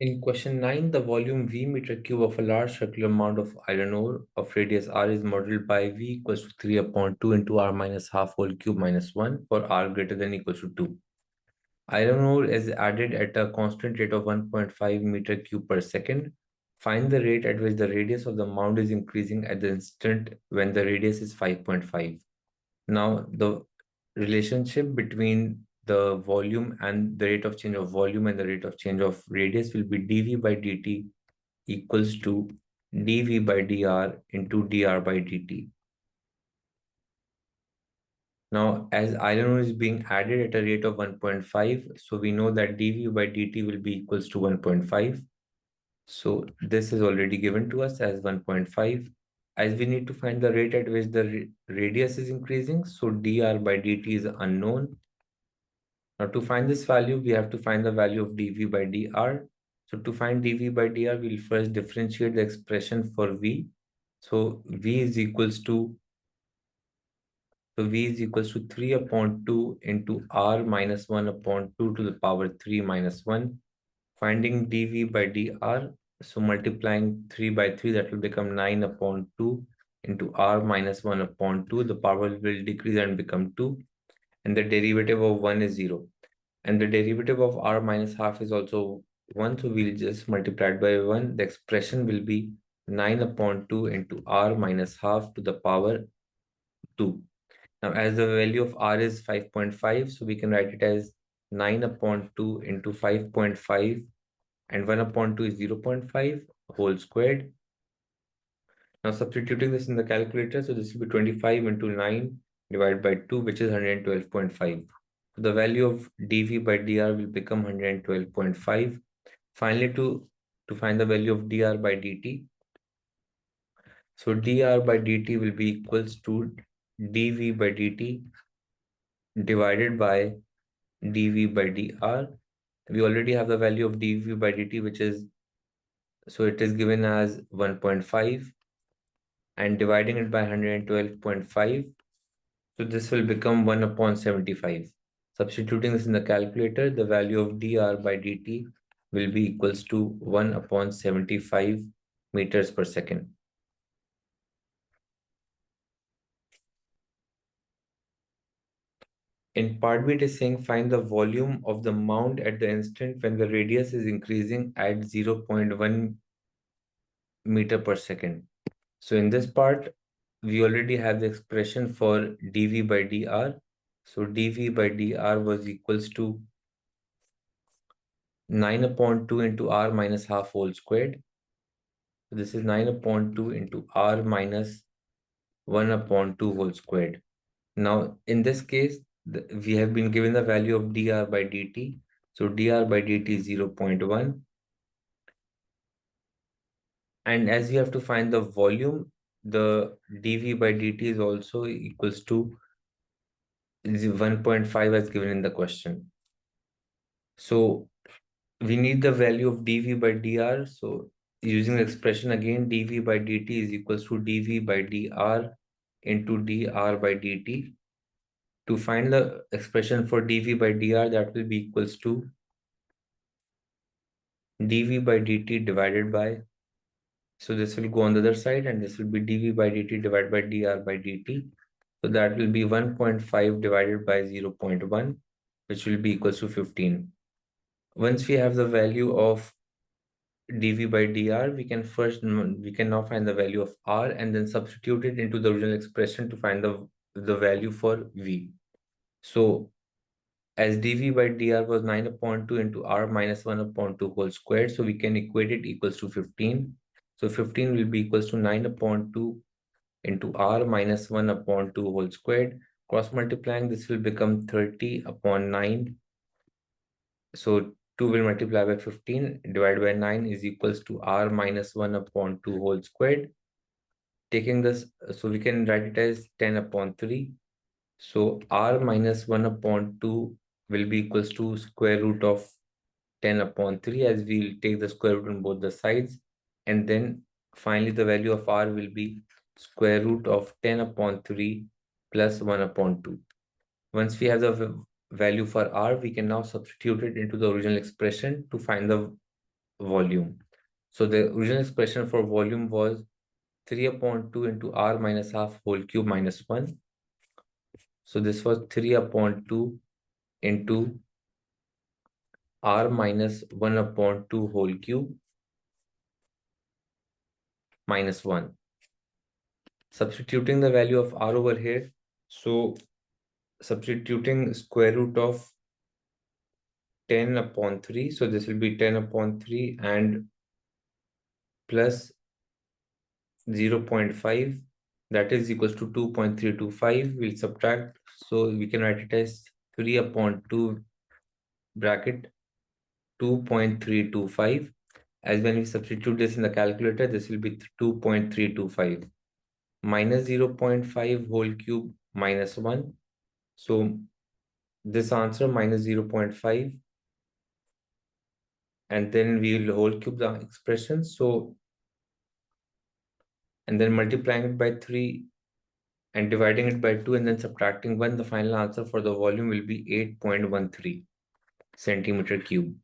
In question 9, the volume V meter cube of a large circular amount of iron ore of radius r is modeled by V equals to 3 upon 2 into r minus half whole cube minus 1 for r greater than equals to 2. Iron ore is added at a constant rate of 1.5 meter cube per second. Find the rate at which the radius of the mound is increasing at the instant when the radius is 5.5. Now, the relationship between the volume and the rate of change of volume and the rate of change of radius will be dV by dt equals to dV by dr into dr by dt. Now, as iron ore is being added at a rate of 1.5, so we know that dV by dt will be equals to 1.5. So this is already given to us as 1.5. As we need to find the rate at which the radius is increasing, so dr by dt is unknown. Now to find this value, we have to find the value of dV by dr. So to find dV by dr, we'll first differentiate the expression for V. So V is equals to So V is equals to 3 upon 2 into R minus 1 upon 2 to the power 3 minus 1. Finding dV by dr. So multiplying 3 by 3, that will become 9 upon 2 into R minus 1 upon 2. The power will decrease and become 2. And the derivative of 1 is 0. And the derivative of R minus half is also 1. So we'll just multiply it by 1. The expression will be 9 upon 2 into R minus half to the power 2. Now, as the value of R is 5.5, so we can write it as 9 upon 2 into 5.5, and 1 upon 2 is 0.5 whole squared. Now, substituting this in the calculator, so this will be 25 into 9 divided by 2, which is 112.5. So the value of dV by dr will become 112.5. Finally, to find the value of dr by dt, so dr by dt will be equals to dV by dt divided by dV by dr. We already have the value of dV by dt, which is, so it is given as 1.5, and dividing it by 112.5. So this will become 1 upon 75. Substituting this in the calculator, the value of dr by dt will be equals to 1 upon 75 meters per second. In part B, it is saying find the volume of the mound at the instant when the radius is increasing at 0.1 meter per second. So in this part, we already have the expression for dV by dr. So dV by dr was equals to 9 upon 2 into r minus half whole squared. So this is 9 upon 2 into r minus 1 upon 2 whole squared. Now, in this case, we have been given the value of dr by dt. So dr by dt is 0.1. And as we have to find the volume, the dV by dt is also equals to 1.5 as given in the question. So we need the value of dV by dr. So using the expression again, dV by dt is equals to dV by dr into dr by dt. To find the expression for dV by dr, that will be equals to dV by dt divided by, so this will go on the other side, and this will be dV by dt divided by dr by dt. So that will be 1.5 divided by 0.1, which will be equals to 15. Once we have the value of dV by dr, we can now find the value of r and then substitute it into the original expression to find the value for V. So as dV by dr was 9 upon 2 into r minus 1 upon 2 whole squared, so we can equate it equals to 15. So 15 will be equals to 9 upon 2 into r minus 1 upon 2 whole squared. Cross multiplying, this will become 30 upon 9. So 2 will multiply by 15 divided by 9 is equals to r minus 1 upon 2 whole squared. Taking this, so we can write it as 10 upon 3. So r minus 1 upon 2 will be equals to square root of 10 upon 3, as we'll take the square root on both the sides. And then finally the value of r will be square root of 10 upon 3 plus 1 upon 2. Once we have the value for r, we can now substitute it into the original expression to find the volume. So the original expression for volume was 3 upon 2 into r minus half whole cube minus 1. So this was 3 upon 2 into r minus 1 upon 2 whole cube minus 1. Substituting the value of r over here. So substituting square root of 10 upon 3. So this will be 10 upon 3 and plus 0.5. That is equals to 2.325. We'll subtract. So we can write it as 3 upon 2 bracket 2.325. As when we substitute this in the calculator, this will be 2.325 minus 0.5 whole cube minus 1. So this answer minus 0.5, and then we will whole cube the expression. So, and then multiplying it by 3 and dividing it by 2 and then subtracting 1, the final answer for the volume will be 8.13 centimeter cube.